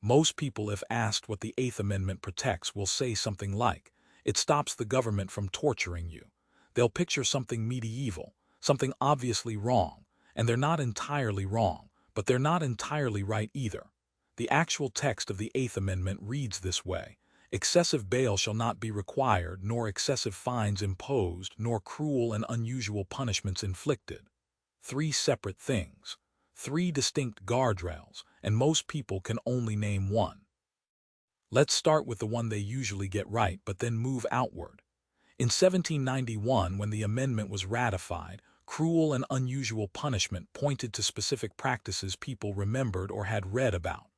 Most people, if asked what the Eighth Amendment protects, will say something like, "It stops the government from torturing you." They'll picture something medieval, something obviously wrong, and they're not entirely wrong, but they're not entirely right either. The actual text of the Eighth Amendment reads this way: "Excessive bail shall not be required, nor excessive fines imposed, nor cruel and unusual punishments inflicted." Three separate things, three distinct guardrails, and most people can only name one. Let's start with the one they usually get right, but then move outward. In 1791, when the amendment was ratified, cruel and unusual punishment pointed to specific practices people remembered or had read about: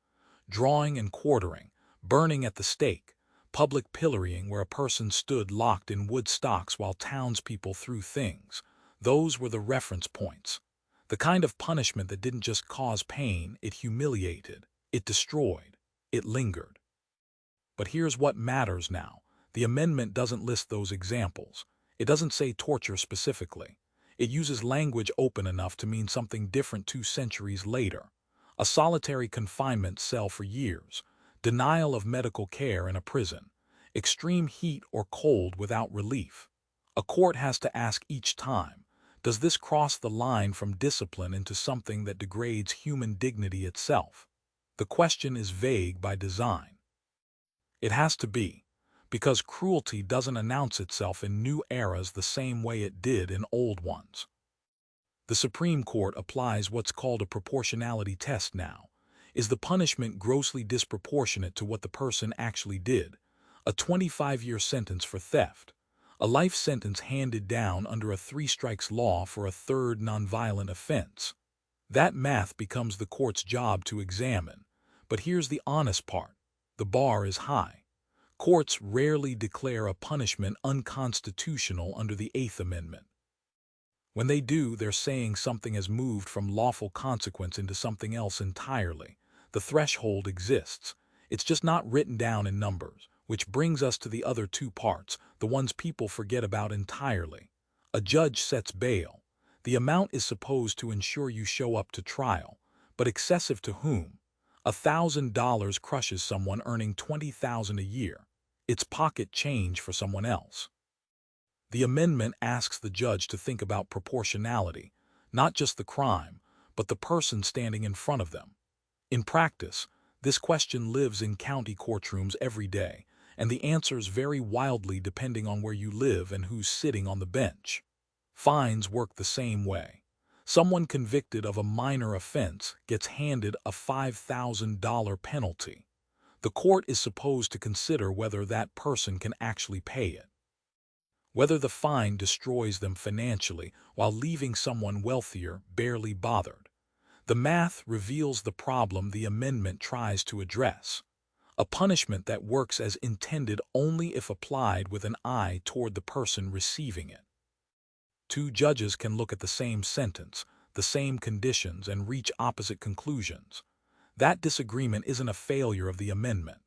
drawing and quartering, burning at the stake, public pillorying where a person stood locked in wood stocks while townspeople threw things. Those were the reference points. The kind of punishment that didn't just cause pain, it humiliated, it destroyed, it lingered. But here's what matters now. The amendment doesn't list those examples. It doesn't say torture specifically. It uses language open enough to mean something different 2 centuries later: a solitary confinement cell for years, denial of medical care in a prison, extreme heat or cold without relief. A court has to ask each time, does this cross the line from discipline into something that degrades human dignity itself? The question is vague by design. It has to be, because cruelty doesn't announce itself in new eras the same way it did in old ones. The Supreme Court applies what's called a proportionality test now. Is the punishment grossly disproportionate to what the person actually did? A 25-year sentence for theft, a life sentence handed down under a 3 strikes law for a third nonviolent offense. That math becomes the court's job to examine. But here's the honest part: the bar is high. Courts rarely declare a punishment unconstitutional under the Eighth Amendment. When they do, they're saying something has moved from lawful consequence into something else entirely. The threshold exists. It's just not written down in numbers, which brings us to the other two parts, the ones people forget about entirely. A judge sets bail. The amount is supposed to ensure you show up to trial, but excessive to whom? $1,000 crushes someone earning $20,000 a year. It's pocket change for someone else. The amendment asks the judge to think about proportionality, not just the crime, but the person standing in front of them. In practice, this question lives in county courtrooms every day, and the answers vary wildly depending on where you live and who's sitting on the bench. Fines work the same way. Someone convicted of a minor offense gets handed a $5,000 penalty. The court is supposed to consider whether that person can actually pay it, whether the fine destroys them financially while leaving someone wealthier barely bothered. The math reveals the problem the amendment tries to address: a punishment that works as intended only if applied with an eye toward the person receiving it. Two judges can look at the same sentence, the same conditions, and reach opposite conclusions. That disagreement isn't a failure of the amendment.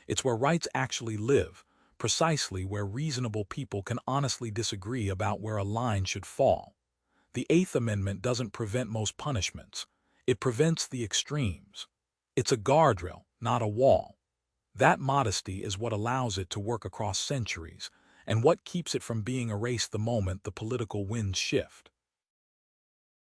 It's where rights actually live, precisely where reasonable people can honestly disagree about where a line should fall. The Eighth Amendment doesn't prevent most punishments. It prevents the extremes. It's a guardrail, not a wall. That modesty is what allows it to work across centuries, and what keeps it from being erased the moment the political winds shift.